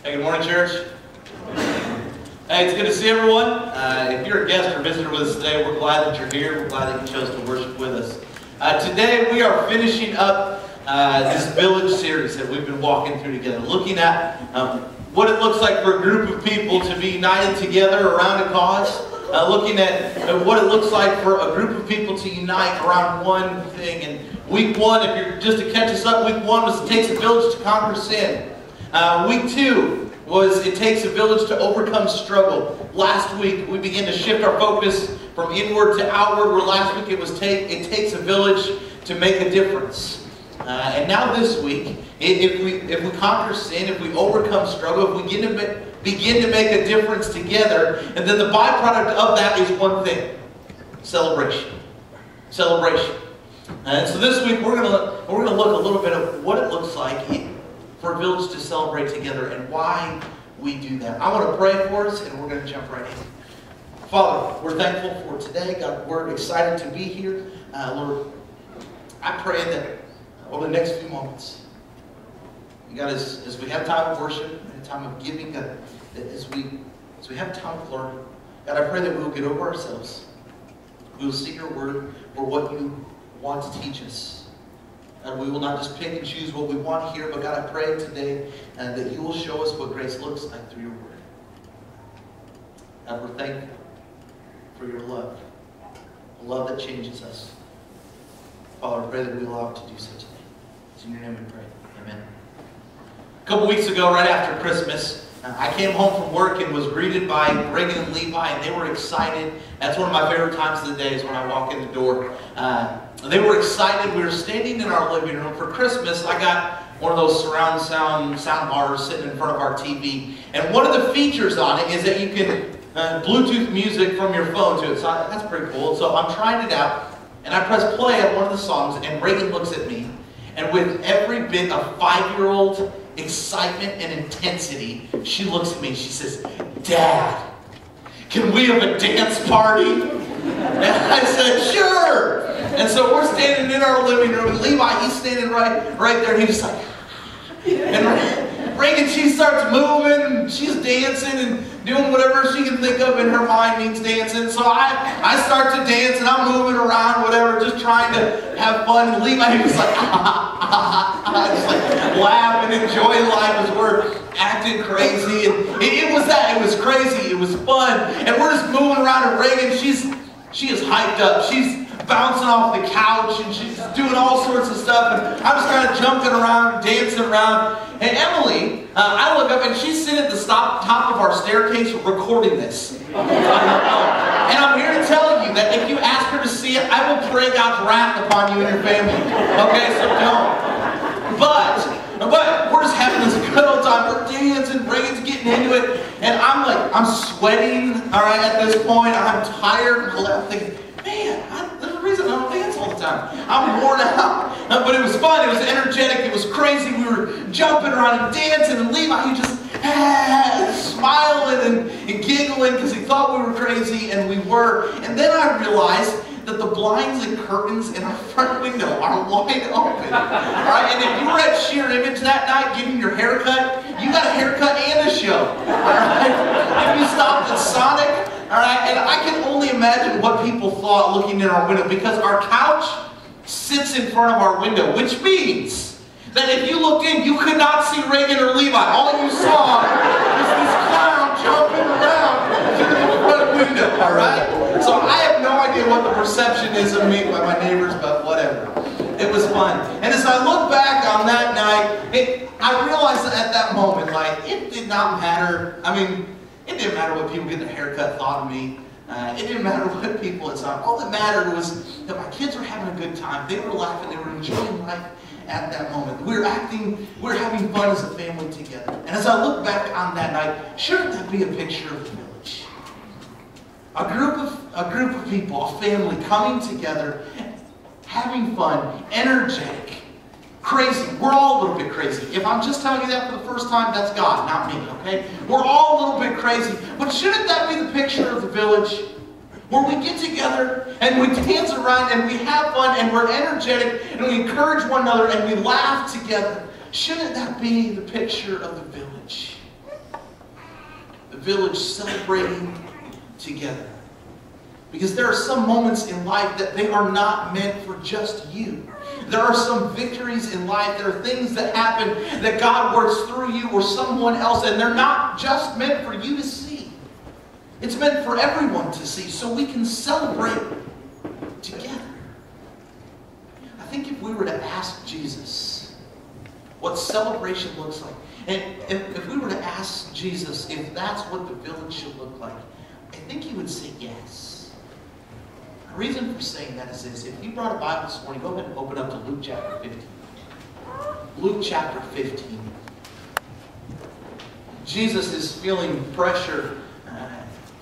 Hey, good morning, church. Hey, it's good to see everyone. If you're a guest or visitor with us today, we're glad that you're here. We're glad that you chose to worship with us. Today, we are finishing up this Village series that we've been walking through together, looking at what it looks like for a group of people to be united together around a cause, looking at what it looks like for a group of people to unite around one thing. And week one, if you're just to catch us up, week one was it takes a village to conquer sin. Week two was it takes a village to overcome struggle. Last week we began to shift our focus from inward to outward, where last week it takes a village to make a difference. And now this week, if we conquer sin, if we overcome struggle, if we begin to make a difference together, and then the byproduct of that is one thing: celebration. Celebration. And so this week we're going to look a little bit at what it looks like for a village to celebrate together and why we do that. I want to pray for us, and we're going to jump right in. Father, we're thankful for today. God, we're excited to be here. Lord, I pray that over the next few moments, God, as we have time of worship and time of giving, God, as we have time of learning, God, I pray that we will get over ourselves. We will see your word for what you want to teach us. And we will not just pick and choose what we want to hear, but God, I pray today that you will show us what grace looks like through your word. God, we're thankful for your love, a love that changes us. Father, I pray that we allow it to do so today. It's in your name we pray. Amen. A couple weeks ago, right after Christmas, I came home from work and was greeted by Reagan and Levi, and they were excited. That's one of my favorite times of the day is when I walk in the door. They were excited. We were standing in our living room for Christmas. I got one of those surround sound bars sitting in front of our TV. And one of the features on it is that you can Bluetooth music from your phone to it. So that's pretty cool. So I'm trying it out, and I press play on one of the songs, and Reagan looks at me, and with every bit of 5-year-old excitement and intensity, she looks at me and she says, "Dad, can we have a dance party?" And I said, "Sure." And so we're standing in our living room, and Levi, he's standing right there, and he's just like, and Reagan, she starts moving, she's dancing and doing whatever she can think of in her mind means dancing. So I start to dance, and I'm moving around, whatever, just trying to have fun. And Levi, he was like, just like laugh and enjoy life as we're acting crazy. And it was that. It was crazy. It was fun. And we're just moving around, and Reagan, she is hyped up. She's bouncing off the couch, and she's doing all sorts of stuff, and I'm just kind of jumping around, dancing around. And Emily, I look up, and she's sitting at the top of our staircase recording this. And I'm here to tell you that if you ask her to see it, I will pray God's wrath upon you and your family. Okay, so don't. But we're just having this good old time. We're dancing, Reagan's getting into it, and I'm sweating, all right, at this point. I'm tired, and I'm thinking, man, there's a reason I don't dance all the time. I'm worn out. But it was fun. It was energetic. It was crazy. We were jumping around and dancing. And Levi, he just smiling and giggling because he thought we were crazy, and we were. And then I realized that the blinds and curtains in our front window are wide open. All right? And if you were at Sheer Image that night getting your haircut, you got a haircut and a show. All right? If you stopped at Sonic, all right, and I can only imagine what people thought looking in our window, because our couch sits in front of our window, which means that if you looked in, you could not see Reagan or Levi. All you saw was this clown jumping around through the front window, all right? So I have no idea what the perception is of me by my neighbors, but whatever. It was fun. And as I look back on that night, I realized that at that moment, it did not matter. I mean, it didn't matter what people getting their haircut thought of me. It didn't matter what people had thought. All that mattered was that my kids were having a good time. They were laughing. They were enjoying life at that moment. We were having fun as a family together. And as I look back on that night, shouldn't that be a picture of the village? A group of people, a family coming together, having fun, energetic, crazy. We're all a little bit crazy. If I'm just telling you that for the first time, that's God, not me, okay? We're all a little bit crazy. But shouldn't that be the picture of the village? Where we get together and we dance around and we have fun and we're energetic and we encourage one another and we laugh together. Shouldn't that be the picture of the village? village celebrating together. Because there are some moments in life that they are not meant for just you. There are some victories in life. There are things that happen that God works through you or someone else, and they're not just meant for you to see. It's meant for everyone to see, so we can celebrate together. I think if we were to ask Jesus what celebration looks like, and if we were to ask Jesus if that's what the village should look like, I think he would say yes. The reason for saying that is this. If you brought a Bible this morning, go ahead and open up to Luke chapter 15. Luke chapter 15. Jesus is feeling pressure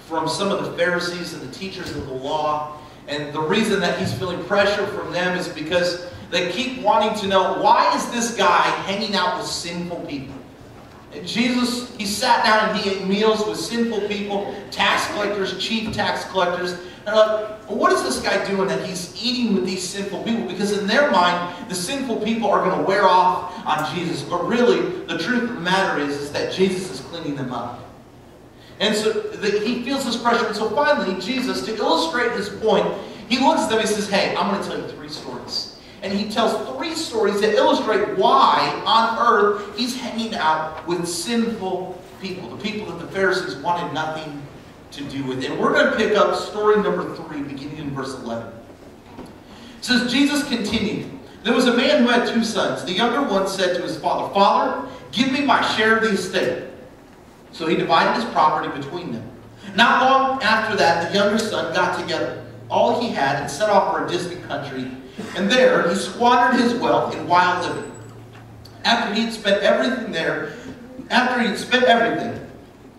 from some of the Pharisees and the teachers of the law. And the reason that he's feeling pressure from them is because they keep wanting to know, why is this guy hanging out with sinful people? And Jesus, he sat down and he ate meals with sinful people, tax collectors, chief tax collectors. And they're like, well, what is this guy doing that he's eating with these sinful people? Because in their mind, the sinful people are going to wear off on Jesus. But really, the truth of the matter is that Jesus is cleaning them up. And so he feels this pressure. And so finally, Jesus, to illustrate his point, he looks at them and he says, hey, I'm going to tell you 3 stories. And he tells 3 stories that illustrate why on earth he's hanging out with sinful people. The people that the Pharisees wanted nothing to do with. And we're going to pick up story number 3, beginning in verse 11. It says, Jesus continued, there was a man who had 2 sons. The younger one said to his father, Father, give me my share of the estate. So he divided his property between them. Not long after that, the younger son got together all he had and set off for a distant country. And there he squandered his wealth in wild living. After he had spent everything,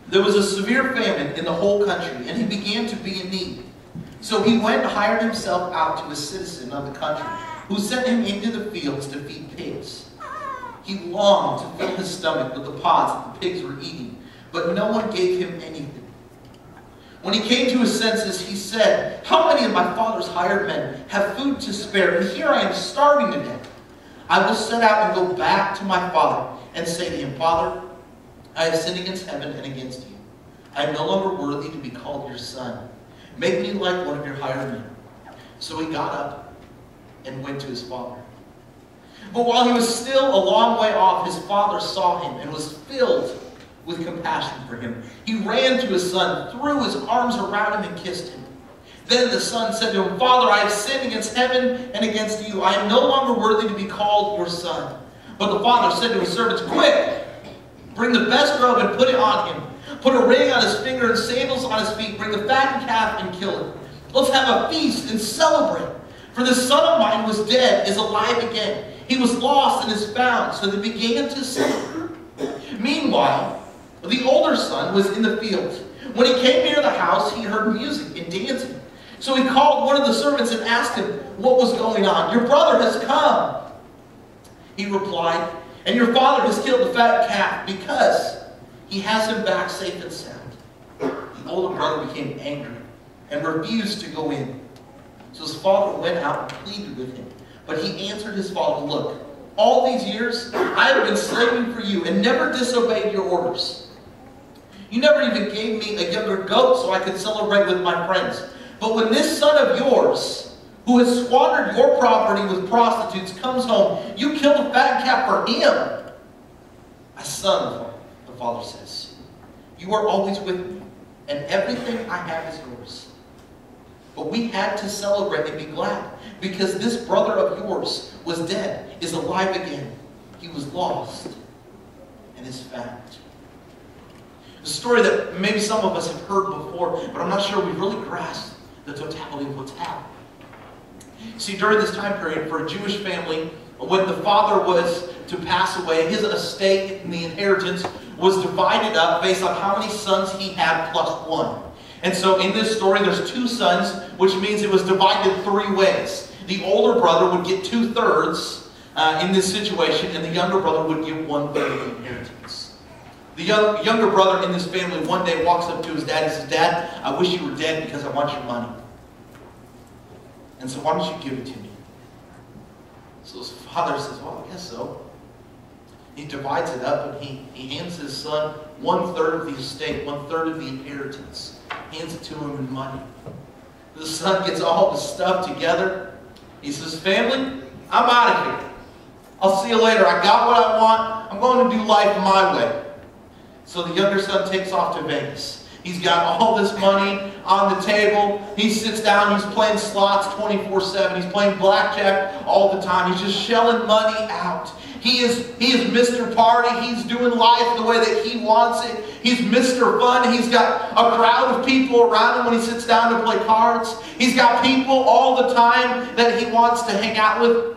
there was a severe famine in the whole country, and he began to be in need. So he went and hired himself out to a citizen of the country, who sent him into the fields to feed pigs. He longed to fill his stomach with the pods that the pigs were eating, but no one gave him anything. When he came to his senses, he said, how many of my father's hired men have food to spare, and here I am starving to death? I will set out and go back to my father and say to him, Father, I have sinned against heaven and against you. I am no longer worthy to be called your son. Make me like one of your hired men. So he got up and went to his father. But while he was still a long way off, his father saw him and was filled with compassion for him. He ran to his son, threw his arms around him, and kissed him. Then the son said to him, Father, I have sinned against heaven and against you. I am no longer worthy to be called your son. But the father said to his servants, quick, bring the best robe and put it on him. Put a ring on his finger and sandals on his feet. Bring the fattened calf and kill it. Let's have a feast and celebrate. For this son of mine was dead, is alive again. He was lost and is found. So they began to celebrate. Meanwhile, the older son was in the field. When he came near the house, he heard music and dancing. So he called one of the servants and asked him what was going on. Your brother has come, he replied, and your father has killed the fat calf because he has him back safe and sound. The older brother became angry and refused to go in. So his father went out and pleaded with him. But he answered his father, look, all these years I have been slaving for you and never disobeyed your orders. You never even gave me a younger goat so I could celebrate with my friends. But when this son of yours, who has squandered your property with prostitutes, comes home, you kill the fat calf for him. My son, the father says, you are always with me, and everything I have is yours. But we had to celebrate and be glad, because this brother of yours was dead, is alive again. He was lost, and is found. A story that maybe some of us have heard before, but I'm not sure we've really grasped the totality of what's happened. See, during this time period, for a Jewish family, when the father was to pass away, his estate and the inheritance was divided up based on how many sons he had plus 1. And so in this story, there's 2 sons, which means it was divided 3 ways. The older brother would get 2/3 in this situation, and the younger brother would get 1/3 of the inheritance. The younger brother in this family one day walks up to his dad and says, Dad, I wish you were dead because I want your money. And so why don't you give it to me? So his father says, well, I guess so. He divides it up, and he hands his son 1/3 of the estate, 1/3 of the inheritance. Hands it to him in money. The son gets all the stuff together. He says, family, I'm out of here. I'll see you later. I got what I want. I'm going to do life my way. So the younger son takes off to Vegas. He's got all this money on the table. He sits down. He's playing slots 24/7. He's playing blackjack all the time. He's just shelling money out. He is Mr. Party. He's doing life the way that he wants it. He's Mr. Fun. He's got a crowd of people around him when he sits down to play cards. He's got people all the time that he wants to hang out with.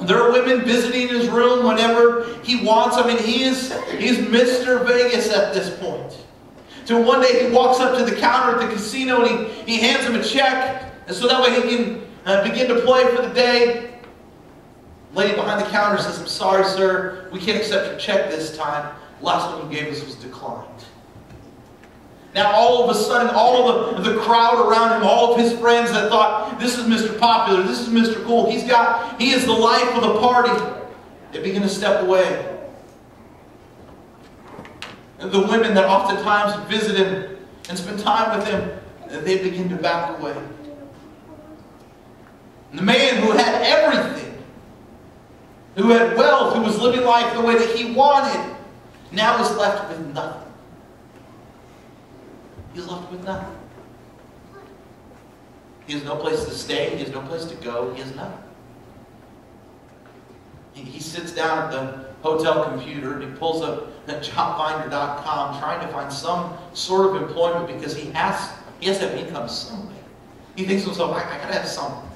There are women visiting his room whenever he wants. I mean, he's Mr. Vegas at this point. Till one day he walks up to the counter at the casino and he hands him a check, and so that way he can begin to play for the day. Lady behind the counter says, I'm sorry, sir, we can't accept your check this time. Last one you gave us was declined. Now all of a sudden, all of the crowd around him, all of his friends that thought, this is Mr. Popular, this is Mr. Cool, he is the life of the party, they begin to step away. And the women that oftentimes visit him and spend time with him, they begin to back away. And the man who had everything, who had wealth, who was living life the way that he wanted, now is left with nothing. He's left with nothing. He has no place to stay. He has no place to go. He has nothing. He sits down at the hotel computer and he pulls up jobfinder.com trying to find some sort of employment because he has to have income somewhere. He thinks to himself, I gotta have something.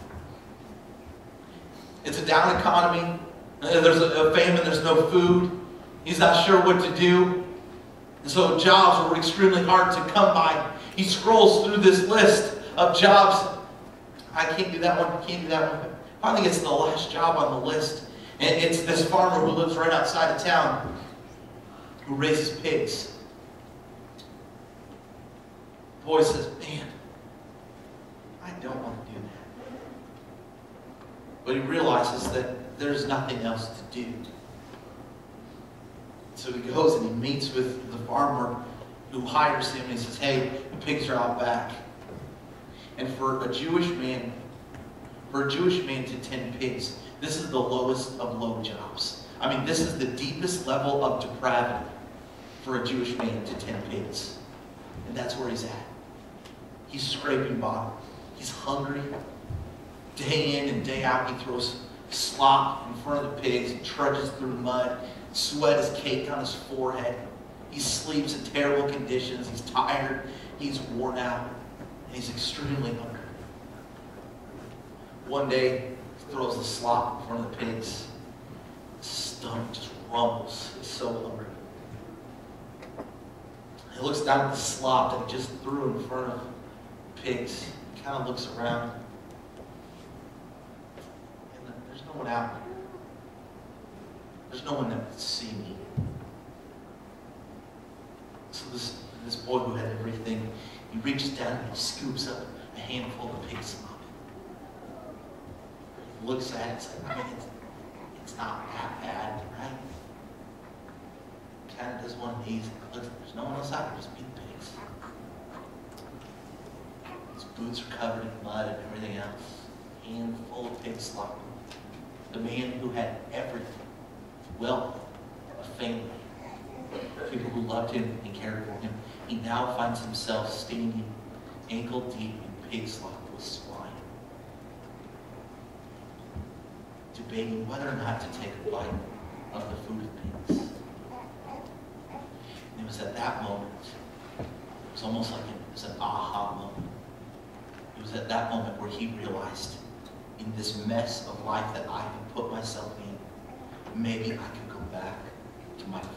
It's a down economy. There's a famine. There's no food. He's not sure what to do. And so jobs were extremely hard to come by. He scrolls through this list of jobs. I can't do that one. Can't do that one. Finally gets to the last job on the list. And it's this farmer who lives right outside of town who raises pigs. The boy says, man, I don't want to do that. But he realizes that there's nothing else to do. So he goes and he meets with the farmer who hires him and he says, hey, the pigs are out back. And for a Jewish man to tend pigs, this is the lowest of low jobs. I mean, this is the deepest level of depravity for a Jewish man to tend pigs. And that's where he's at. He's scraping bottom. He's hungry. Day in and day out, he throws slop in front of the pigs. He trudges through mud. Sweat is caked on his forehead. He sleeps in terrible conditions. He's tired. He's worn out. And he's extremely hungry. One day, he throws the slop in front of the pigs. His stomach just rumbles. He's so hungry. He looks down at the slop that he just threw in front of the pigs. He kind of looks around. And there's no one out there. There's no one that would see me. So this boy who had everything, he reaches down and he scoops up a handful of pig slop. He looks at it and says, I mean, it's not that bad, right? He kind of does one of these. Looks, there's no one else out there, just me and the pigs. His boots are covered in mud and everything else. Handful of pig slop. The man who had everything. Wealth, a family, people who loved him and cared for him. He now finds himself standing ankle deep in pig slop with swine, debating whether or not to take a bite of the food of pigs. And it was at that moment, it was almost like it was an aha moment. It was at that moment where he realized, in this mess of life that I have put myself in, maybe I could go back to my Father.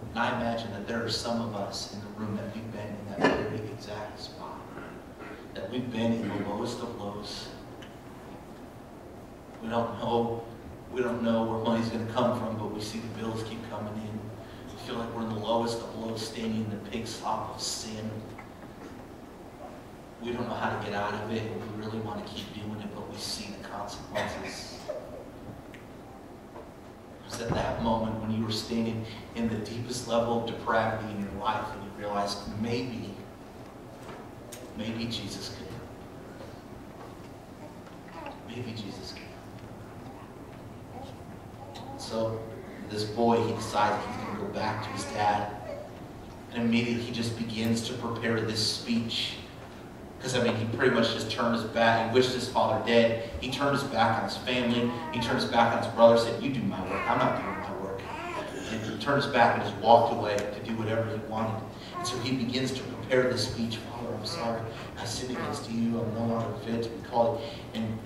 And I imagine that there are some of us in the room that we've been in that very exact spot. That we've been in the lowest of lows. We don't know where money's going to come from, but we see the bills keep coming in. We feel like we're in the lowest of lows, standing in the pig slop of sin. We don't know how to get out of it, and we really want to keep doing it, but we see the consequences. was at that moment when you were standing in the deepest level of depravity in your life and you realized maybe Jesus can. Maybe Jesus can. So this boy, he decides he's going to go back to his dad. And immediately he just begins to prepare this speech. Because, he pretty much just turned his back. He wished his father dead. He turned his back on his family. He turned his back on his brother. Said, you do my work. I'm not doing my work. And he turned his back and just walked away to do whatever he wanted. And so he begins to prepare this speech. Father, I'm sorry. I sinned against you. I'm no longer fit to be called. And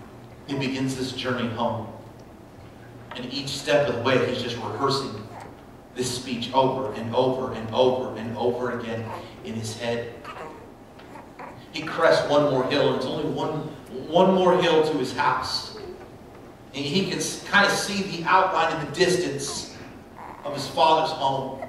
he begins this journey home. And each step of the way, he's just rehearsing this speech over and over and over and over again in his head. He crests one more hill, and it's only one more hill to his house. And he can kind of see the outline in the distance of his father's home.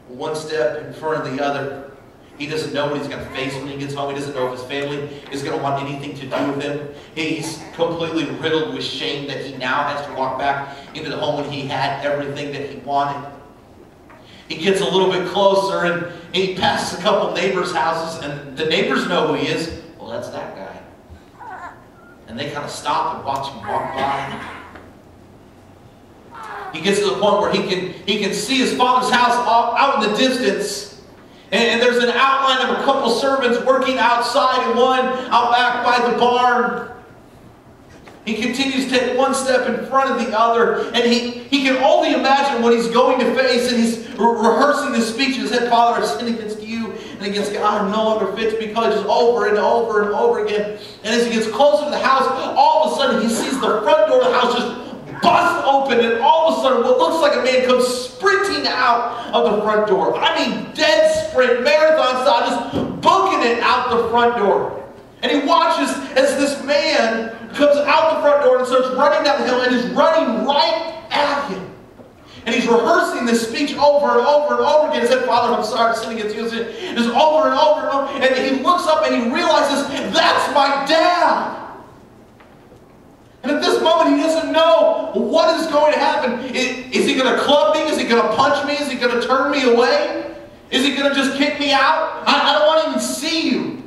One step in front of the other. He doesn't know what he's going to face when he gets home. He doesn't know if his family is going to want anything to do with him. He's completely riddled with shame that he now has to walk back into the home when he had everything that he wanted. He gets a little bit closer and he passes a couple neighbors' houses, and the neighbors know who he is. Well, that's that guy. And they kind of stop and watch him walk by. He gets to the point where he can see his father's house out in the distance. And there's an outline of a couple servants working outside and one out back by the barn. He continues to take one step in front of the other. And he can only imagine what he's going to face. And he's rehearsing this speech in his head. Father, I've sinned against you and against God. I'm no longer fit to be called. Just over and over and over again. And as he gets closer to the house, all of a sudden he sees the front door of the house just bust open, and all of a sudden what looks like a man comes sprinting out of the front door. Dead sprint, marathon style, just booking it out the front door. And he watches as this man comes out the front door and starts running down the hill and is running right at him. And he's rehearsing this speech over and over and over again. He said, Father, I'm sorry, I'm sinning against you. Just over and over and over. And he looks up and he realizes, that's my dad. And at this moment, he doesn't know what is going to happen. Is he going to club me? Is he going to punch me? Is he going to turn me away? Is he going to just kick me out? I don't want to even see you.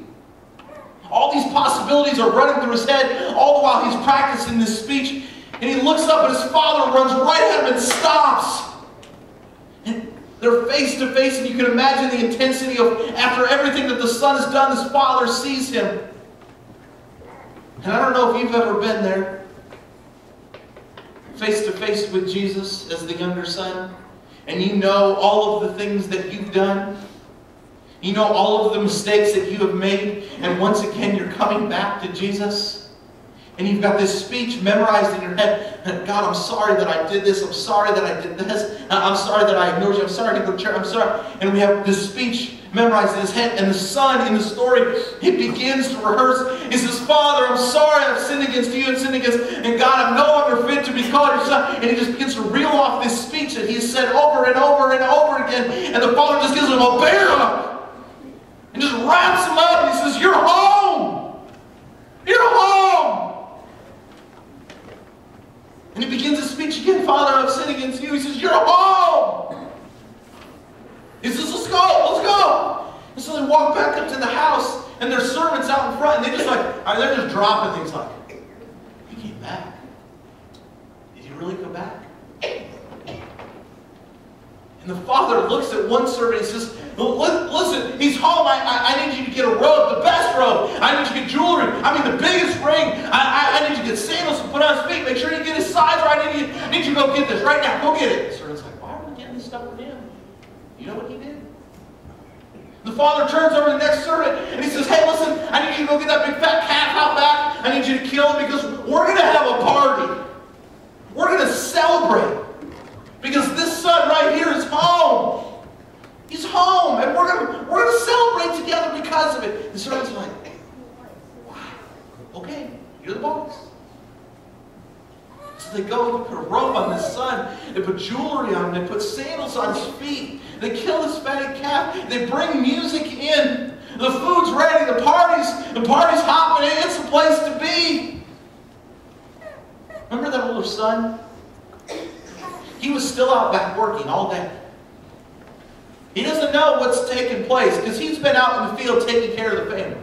All these possibilities are running through his head all the while he's practicing this speech. And he looks up and his father runs right at him and stops. And they're face to face, and you can imagine the intensity of, after everything that the son has done, this father sees him. And I don't know if you've ever been there, face to face with Jesus as the younger son, and you know all of the things that you've done. You know all of the mistakes that you have made, and once again you're coming back to Jesus. And you've got this speech memorized in your head. God, I'm sorry that I did this. I'm sorry that I did this. I'm sorry that I ignored you. I'm sorry to go to church. I'm sorry. And we have this speech memorized in his head. And the son in the story, he begins to rehearse. He says, Father, I'm sorry I've sinned against you and sinned against, and God, I'm no longer fit to be called your son. And he just begins to reel off this speech that he has said over and over and over again. And the father just gives him a bear hug and just wraps him up. And he says, you're home. You're home. And he begins his speech again. Father, I've sinned against you. He says, you're home. He says, let's go, let's go. And so they walk back up to the house, and there's servants out in front, and they just they're just dropping things like, he came back. Did he really come back? And the father looks at one servant and he says, listen, he's home. I need you to get a robe, the best robe. I need you to get jewelry. The biggest ring. I need you to get sandals to put on his feet. Make sure you get his size right. I need you to go get this right now. Go get it. The servant's like, why are we getting this stuff for him? You know what he did? The father turns over to the next servant and he says, hey, listen, I need you to go get that big fat calf out back. I need you to kill it because we're going to have a party. We're going to celebrate. Because this son right here is home. He's home, and we're gonna celebrate together because of it. The servants are like, wow, okay, you're the boss. So they go and put a robe on this son. They put jewelry on him. They put sandals on his feet. They kill this fatted calf. They bring music in. The food's ready. The party's hopping. It's the place to be. Remember that older son? He was still out back working all day. He doesn't know what's taking place because he's been out in the field taking care of the family.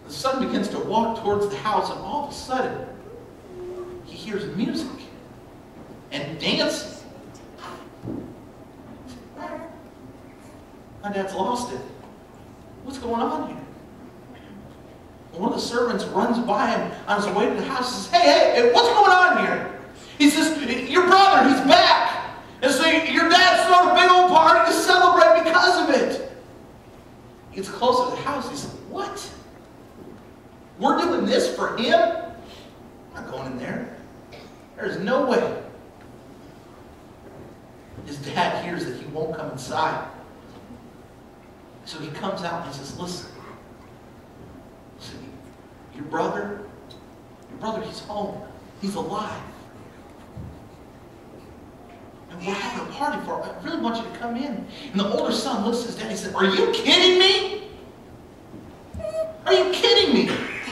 The son begins to walk towards the house, and all of a sudden, he hears music and dancing. My dad's lost it. What's going on here? And one of the servants runs by him on his way to the house and says, hey, what's going on here? He says, your brother, he's back. And so your dad thrown a big old party to celebrate because of it. He gets closer to the house. He says, what? We're doing this for him? I'm not going in there. There's no way. His dad hears that he won't come inside. So he comes out and he says, listen, your brother, he's home. He's alive. And we're having a party for him. I really want you to come in. And the older son looks at his dad and he said, are you kidding me? Are you kidding me?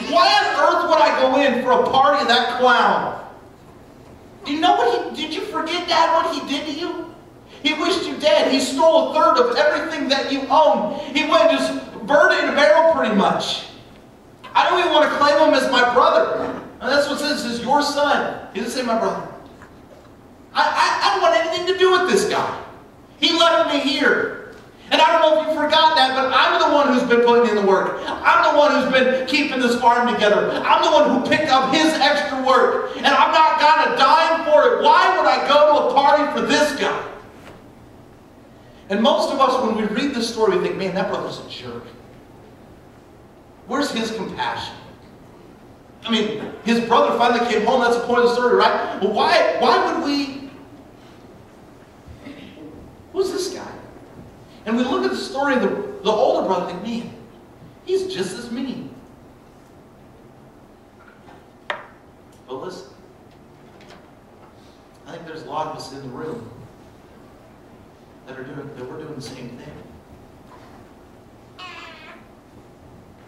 Why on earth would I go in for a party of that clown? Do you know what did you forget, Dad, what he did to you? He wished you dead. He stole a third of everything that you own. He went and just burned it in a barrel pretty much. I don't even want to claim him as my brother. And that's what it says, is your son. He didn't say my brother. I don't want anything to do with this guy. He left me here. And I don't know if you forgot that, but I'm the one who's been putting in the work. I'm the one who's been keeping this farm together. I'm the one who picked up his extra work. And I've not got a dime for it. Why would I go to a party for this guy? And most of us, when we read this story, we think, man, that brother's a jerk. Where's his compassion? I mean, his brother finally came home. That's the point of the story, right? Well, why would we... Who's this guy? And we look at the story of the older brother and think, man, he's just as mean. But listen, I think there's a lot of us in the room that we're doing the same thing.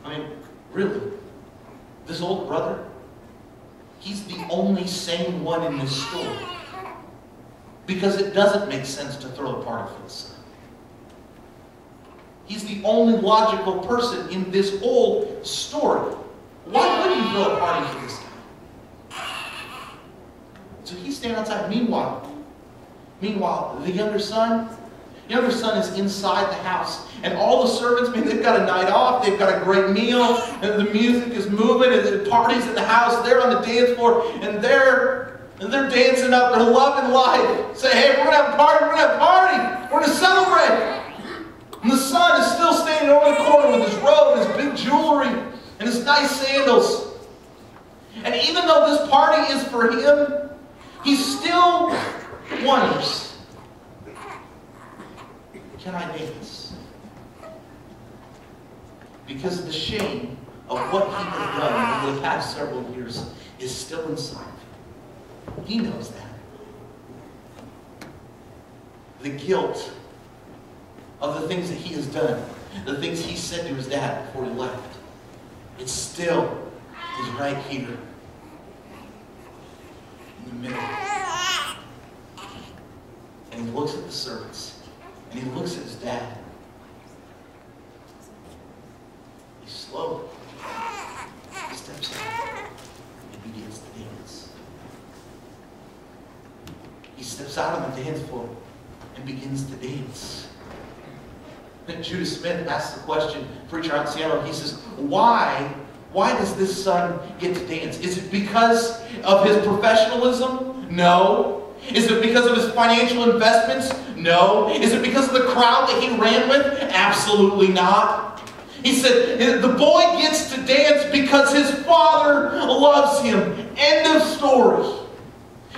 I mean, really, this older brother, he's the only sane one in this story. Because it doesn't make sense to throw a party for the son. He's the only logical person in this whole story. Why wouldn't you throw a party for this guy? So he's standing outside. Meanwhile, the younger son is inside the house. And all the servants, man, they've got a night off. They've got a great meal. And the music is moving. And the party's in the house. They're on the dance floor. And they're dancing up. They're loving life. Say, hey, we're going to have a party. We're going to have a party. We're going to celebrate. And the son is still standing over the corner with his robe and his big jewelry and his nice sandals. And even though this party is for him, he still wonders, can I dance? Because the shame of what he has done over the past several years is still inside. He knows that. The guilt of the things that he has done, the things he said to his dad before he left, it still is right here in the middle. And he looks at the servants, and he looks at his dad. He slowly steps out and begins to dance. He steps out on the dance floor and begins to dance. And Judah Smith asks the question, preacher out in Seattle, he says, why does this son get to dance? Is it because of his professionalism? No. Is it because of his financial investments? No. Is it because of the crowd that he ran with? Absolutely not. He said, the boy gets to dance because his father loves him. End of story.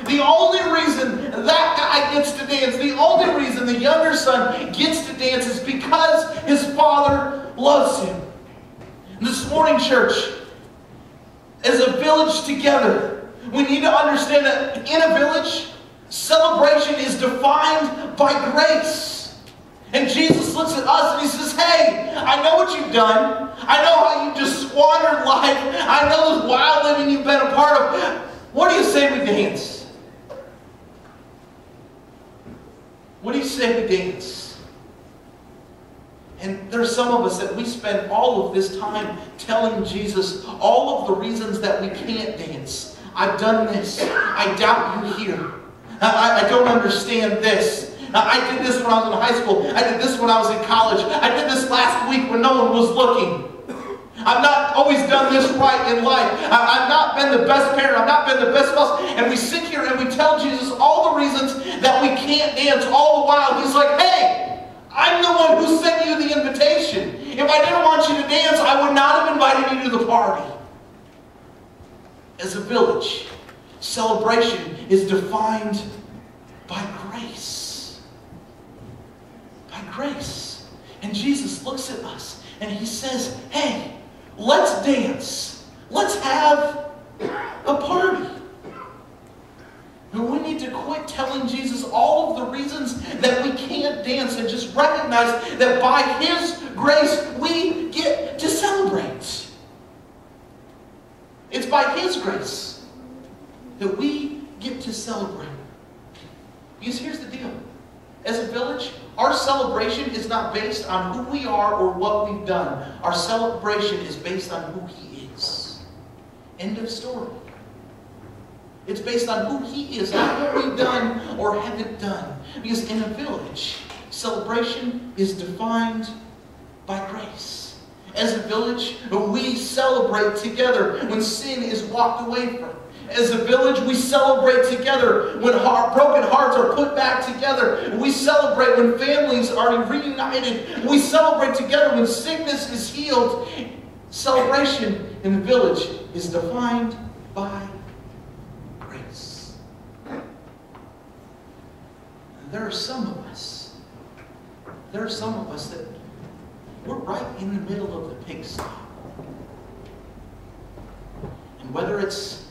The only reason that guy gets to dance, the only reason the younger son gets to dance is because his father loves him. And this morning, church, as a village together, we need to understand that in a village, celebration is defined by grace. And Jesus looks at us and he says, hey, I know what you've done. I know how you just squandered life. I know this wild living you've been a part of. What do you say we dance? What do you say we dance? And there's some of us that we spend all of this time telling Jesus all of the reasons that we can't dance. I've done this. I doubt you here. I don't understand this. I did this when I was in high school. I did this when I was in college. I did this last week when no one was looking. I've not always done this right in life. I've not been the best parent. I've not been the best spouse. And we sit here and we tell Jesus all the reasons that we can't dance. All the while, He's like, hey, I'm the one who sent you the invitation. If I didn't want you to dance, I would not have invited you to the party. As a village, celebration is defined by grace. By grace. And Jesus looks at us and He says, hey, let's dance. Let's have a party. And we need to quit telling Jesus all of the reasons that we can't dance and just recognize that by His grace we get to celebrate. It's by His grace that we get to celebrate. Because here's the deal. As a village, our celebration is not based on who we are or what we've done. Our celebration is based on who He is. End of story. It's based on who He is, not what we've done or haven't done. Because in a village, celebration is defined by grace. As a village, we celebrate together when sin is walked away from. As a village, we celebrate together when broken hearts are put back together. We celebrate when families are reunited. We celebrate together when sickness is healed. Celebration in the village is defined by grace. And there are some of us that we're right in the middle of the pigsty. And whether it's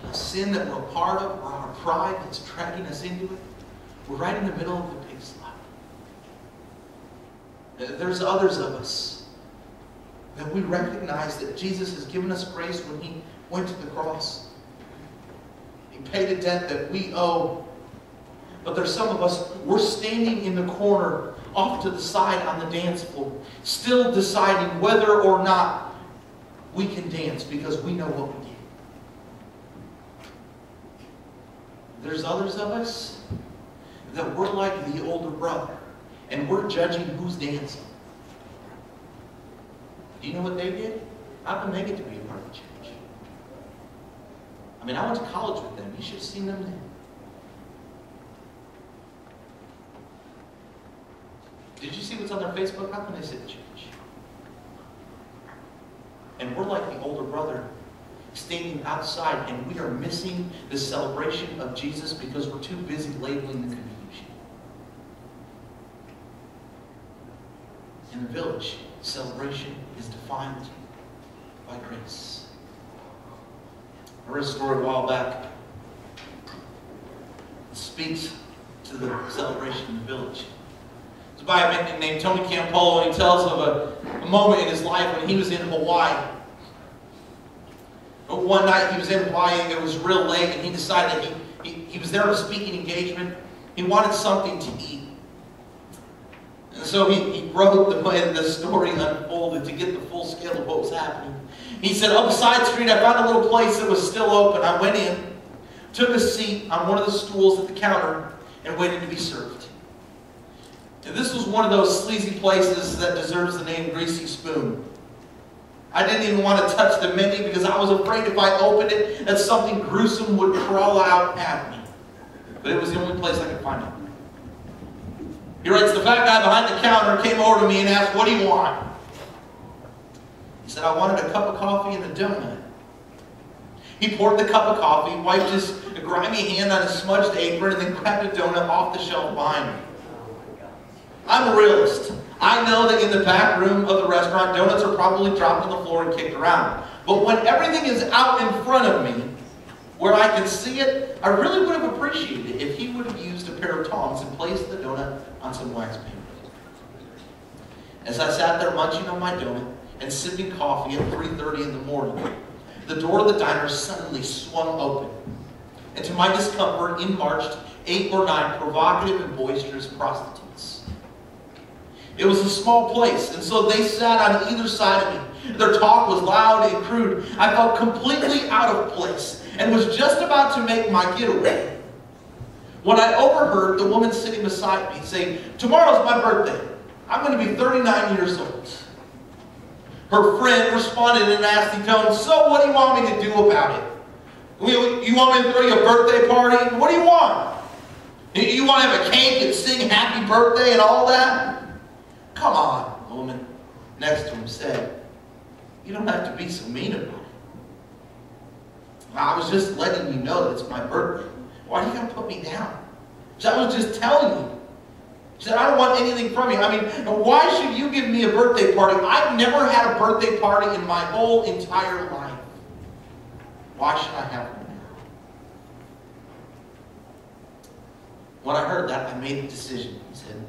a sin that we're a part of or our pride that's dragging us into it, we're right in the middle of the pigsty. There's others of us that we recognize that Jesus has given us grace when He went to the cross. He paid a debt that we owe. But there's some of us, we're standing in the corner off to the side on the dance floor, still deciding whether or not we can dance because we know what we did. There's others of us that we're like the older brother, and we're judging who's dancing. Do you know what they did? How come they get to be a part of the church? I mean, I went to college with them. You should have seen them then. Did you see what's on their Facebook? How come they sit in church? And we're like the older brother standing outside, and we are missing the celebration of Jesus because we're too busy labeling the confusion. In the village, celebration is defined by grace. I read a story a while back. It speaks to the celebration in the village. It's by a man named Tony Campolo, and he tells of a moment in his life when he was in Hawaii. One night he was in Hawaii, it was real late, and he decided he was there on a speaking engagement. He wanted something to eat. And so he wrote the way the story unfolded to get the full scale of what was happening. He said, up a side street, I found a little place that was still open. I went in, took a seat on one of the stools at the counter, and waited to be served. And this was one of those sleazy places that deserves the name Greasy Spoon. I didn't even want to touch the menu because I was afraid if I opened it that something gruesome would crawl out at me. But it was the only place I could find it. He writes, the fat guy behind the counter came over to me and asked, what do you want? He said, I wanted a cup of coffee and a donut. He poured the cup of coffee, wiped his grimy hand on his smudged apron, and then grabbed a donut off the shelf behind me. I'm a realist. I know that in the back room of the restaurant, donuts are probably dropped on the floor and kicked around. But when everything is out in front of me, where I can see it, I really would have appreciated it if he would have used a pair of tongs and placed the donut on some wax paper. As I sat there munching on my donut and sipping coffee at 3:30 in the morning, the door of the diner suddenly swung open. And to my discomfort, in marched 8 or 9 provocative and boisterous prostitutes. It was a small place, and so they sat on either side of me. Their talk was loud and crude. I felt completely out of place and was just about to make my getaway when I overheard the woman sitting beside me saying, "Tomorrow's my birthday. I'm going to be 39 years old." Her friend responded in a nasty tone, "So what do you want me to do about it? You want me to throw you a birthday party? What do you want? You want to have a cake and sing happy birthday and all that?" "Come on," the woman next to him said. "You don't have to be so mean about it. I was just letting you know that it's my birthday. Why do you got to put me down? I was just telling you." She said, "I don't want anything from you. I mean, why should you give me a birthday party? I've never had a birthday party in my whole entire life. Why should I have one now?" When I heard that, I made a decision, he said.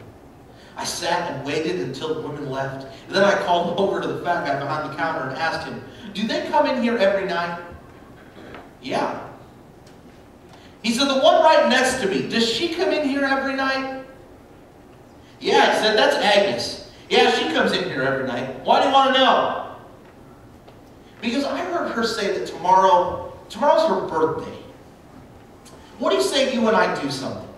I sat and waited until the women left. And then I called over to the fat guy behind the counter and asked him, "Do they come in here every night?" "Yeah." He said, "The one right next to me, does she come in here every night?" "Yeah," I said, "that's Agnes. Yeah, she comes in here every night. Why do you want to know?" "Because I heard her say that tomorrow's her birthday. What do you say you and I do something?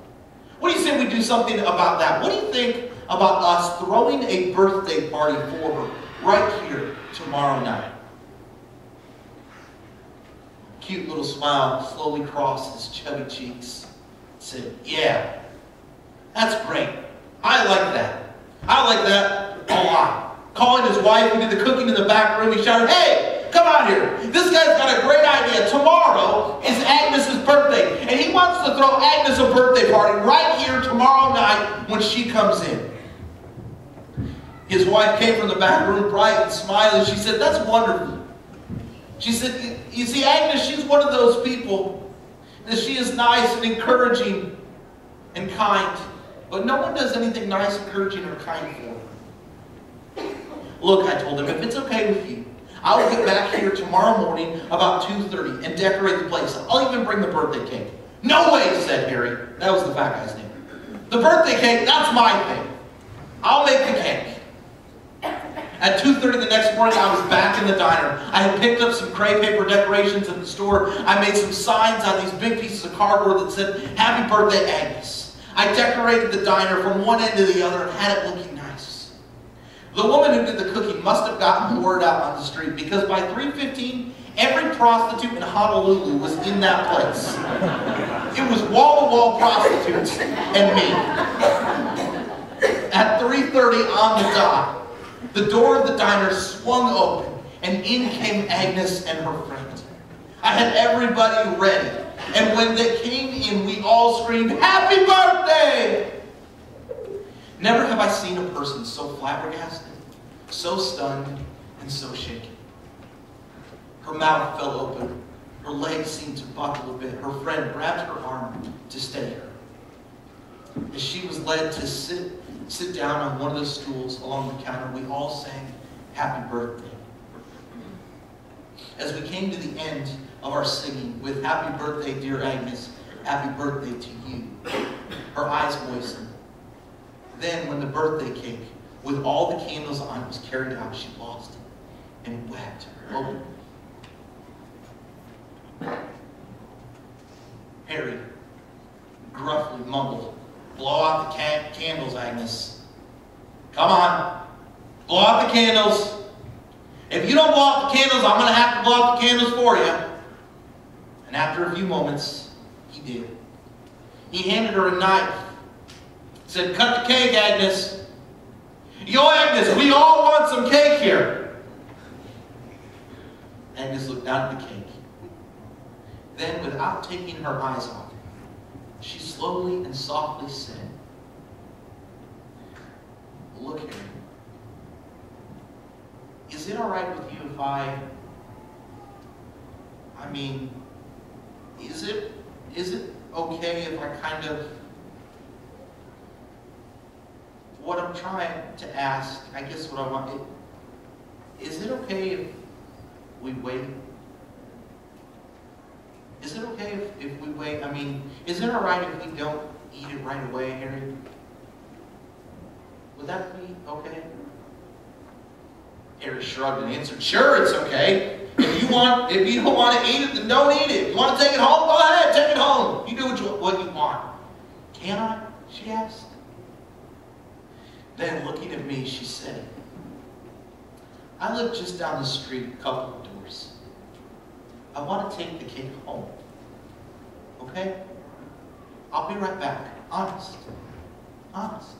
What do you say we do something about that? What do you think about us throwing a birthday party for her right here tomorrow night?" Cute little smile slowly crossed his chubby cheeks. Said, "Yeah, that's great. I like that. I like that a lot." Calling his wife who did the cooking in the back room, he shouted, "Hey, come out here. This guy's got a great idea. Tomorrow is Agnes's birthday, and he wants to throw Agnes a birthday party right here tomorrow night when she comes in." His wife came from the back room bright and smiling. She said, "That's wonderful." She said, "You see, Agnes, she's one of those people that she is nice and encouraging and kind, but no one does anything nice, encouraging, or kind for her. Look," I told him, "if it's okay with you, I will get back here tomorrow morning about 2:30 and decorate the place. I'll even bring the birthday cake." "No way," said Harry. That was the fat guy's name. "The birthday cake, that's my thing. I'll make the cake." At 2:30 the next morning, I was back in the diner. I had picked up some crepe paper decorations at the store. I made some signs on these big pieces of cardboard that said, "Happy Birthday, Agnes." I decorated the diner from one end to the other and had it looking nice. The woman who did the cooking must have gotten the word out on the street, because by 3:15, every prostitute in Honolulu was in that place. It was wall-to-wall prostitutes and me. At 3:30 on the dot, the door of the diner swung open, and in came Agnes and her friend. I had everybody ready, and when they came in, we all screamed, "Happy birthday!" Never have I seen a person so flabbergasted, so stunned, and so shaken. Her mouth fell open. Her legs seemed to buckle a bit. Her friend grabbed her arm to steady her. As she was led to sit down on one of the stools along the counter, we all sang "Happy Birthday." As we came to the end of our singing with "Happy Birthday, dear Agnes, happy birthday to you," her eyes moistened. Then when the birthday cake with all the candles on it was carried out, she lost it and wept openly. Harry gruffly mumbled, "Blow out the candles, Agnes. Come on, blow out the candles. If you don't blow out the candles, I'm going to have to blow out the candles for you." And after a few moments, he did. He handed her a knife. Said, "Cut the cake, Agnes. Yo, Agnes, we all want some cake here." Agnes looked down at the cake. Then, without taking her eyes off it, she slowly and softly said, "Look here. Is it all right with you if is it okay if I kind of, what I'm trying to ask, I guess what I want, is it okay if we wait?" Is it okay if we wait? I mean, is it all right if we don't eat it right away, Harry? Would that be okay? Harry shrugged and answered, sure, it's okay. If you don't want to eat it, then don't eat it. If you want to take it home, go ahead, take it home. You do what you want. Can I? She asked. Then, looking at me, she said, I live just down the street, a couple of doors. I want to take the cake home. Okay? I'll be right back. Honest. Honest.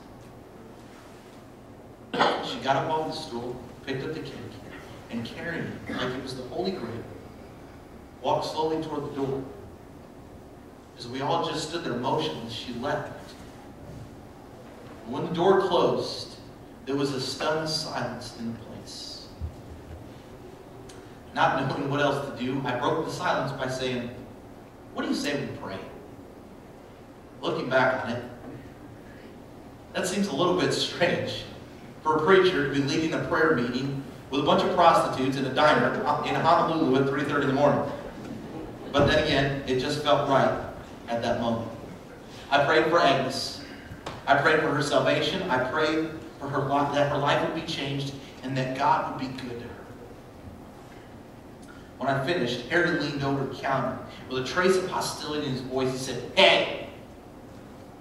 She got up off the stool, picked up the cake, and carrying it like it was the Holy Grail, walked slowly toward the door. As we all just stood there motionless, she left. And when the door closed, there was a stunned silence in the place. Not knowing what else to do, I broke the silence by saying, what do you say we pray? Looking back on it, that seems a little bit strange for a preacher to be leading a prayer meeting with a bunch of prostitutes in a diner in Honolulu at 3:30 in the morning. But then again, it just felt right at that moment. I prayed for Agnes. I prayed for her salvation. I prayed for her life, that her life would be changed and that God would be good to her. When I finished, Harry leaned over the counter. With a trace of hostility in his voice, he said, hey,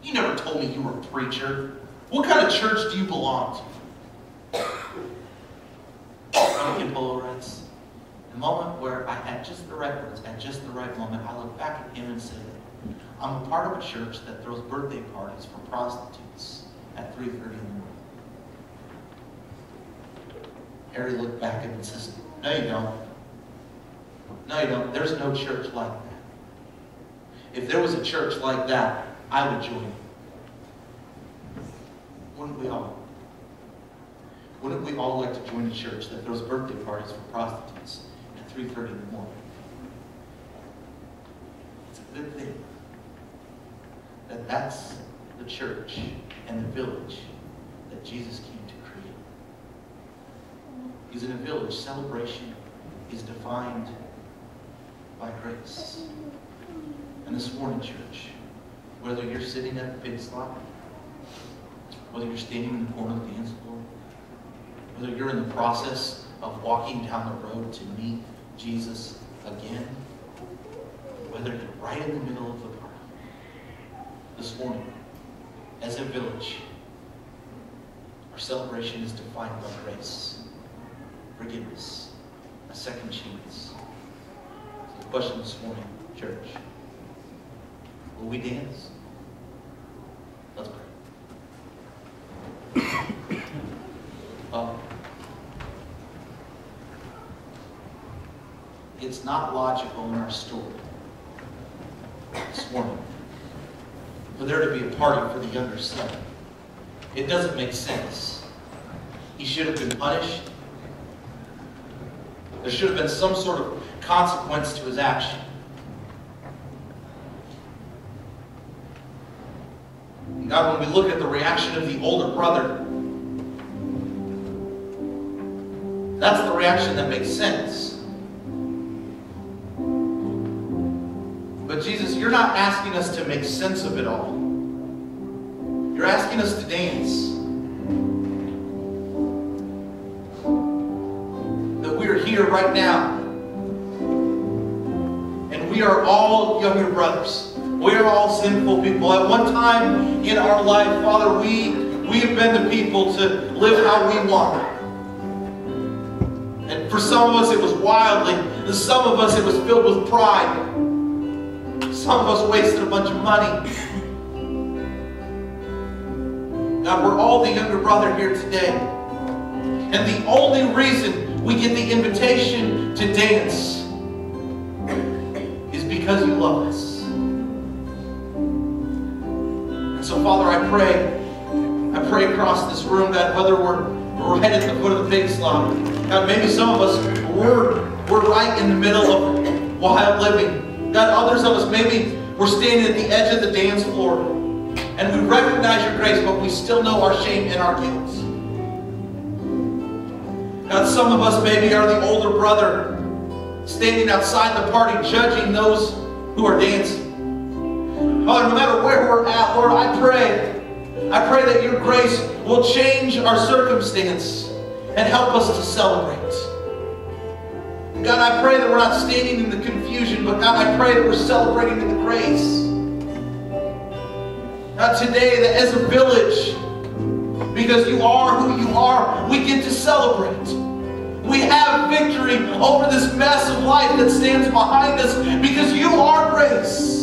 you never told me you were a preacher. What kind of church do you belong to? Kim Polo writes, the moment where I had just the right words, at just the right moment, I looked back at him and said, I'm a part of a church that throws birthday parties for prostitutes at 3:30 in the morning. Harry looked back at him and says, no, you don't. No, you don't. There's no church like that. If there was a church like that, I would join it. Wouldn't we all? Wouldn't we all like to join a church that throws birthday parties for prostitutes at 3:30 in the morning? It's a good thing that that's the church and the village that Jesus came to create. Because in a village, celebration is defined by grace. And this morning, church, whether you're sitting at the pig slot, whether you're standing in the corner of the dance floor, whether you're in the process of walking down the road to meet Jesus again, whether you're right in the middle of the party, this morning, as a village, our celebration is defined by grace, forgiveness, a second chance. So the question this morning, church, will we dance? Let's pray. It's not logical in our story this morning for there to be a party for the younger son. It doesn't make sense. He should have been punished. There should have been some sort of consequence to his action. God, when we look at the reaction of the older brother, that's the reaction that makes sense. But Jesus, you're not asking us to make sense of it all. You're asking us to dance. That we are here right now. And we are all younger brothers. We are all sinful people. At one time in our life, Father, we have been the people to live how we want. And for some of us it was wildly. And some of us it was filled with pride. Some of us wasted a bunch of money. God, we're all the younger brother here today. And the only reason we get the invitation to dance is because you love us. So, Father, I pray across this room, God, whether we're right at the foot of the pig slaughter, God, maybe some of us, we're right in the middle of wild living. God, others of us, maybe we're standing at the edge of the dance floor, and we recognize your grace, but we still know our shame and our guilt. God, some of us maybe are the older brother, standing outside the party, judging those who are dancing. Father, no matter where we're at, Lord, I pray that your grace will change our circumstance and help us to celebrate. God, I pray that we're not standing in the confusion, but God, I pray that we're celebrating in the grace. God, today, that as a village, because you are who you are, we get to celebrate. We have victory over this mess of life that stands behind us because you are grace.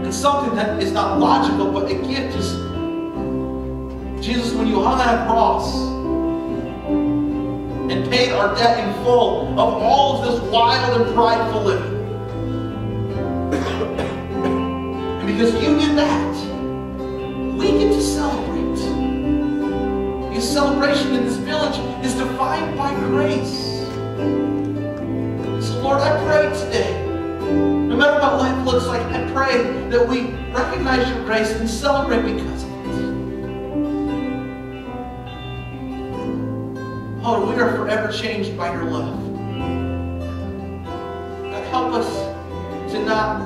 It's something that is not logical, but a gift is, Jesus, when you hung on a cross and paid our debt in full of all of this wild and prideful living. And because you did that, we get to celebrate. Because celebration in this village is defined by grace. So Lord, I pray today, no matter what life looks like, I pray that we recognize your grace and celebrate because of it. Oh, we are forever changed by your love. God, help us to not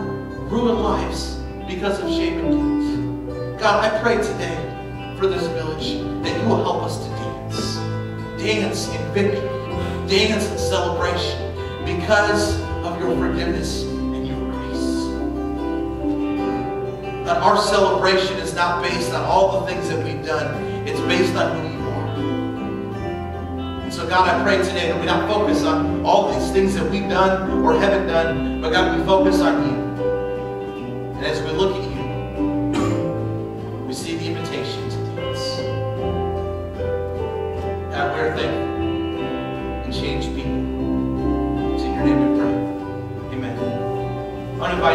ruin lives because of shame and guilt. God, I pray today for this village that you will help us to dance. Dance in victory. Dance in celebration because of your forgiveness and your grace. God, our celebration is not based on all the things that we've done. It's based on who you are. And so God, I pray today that we not focus on all these things that we've done or haven't done, but God, we focus on you. And as we look at you, we see the invitation to dance. God, we're thankful and change people. It's in your name we pray. Amen. I want to invite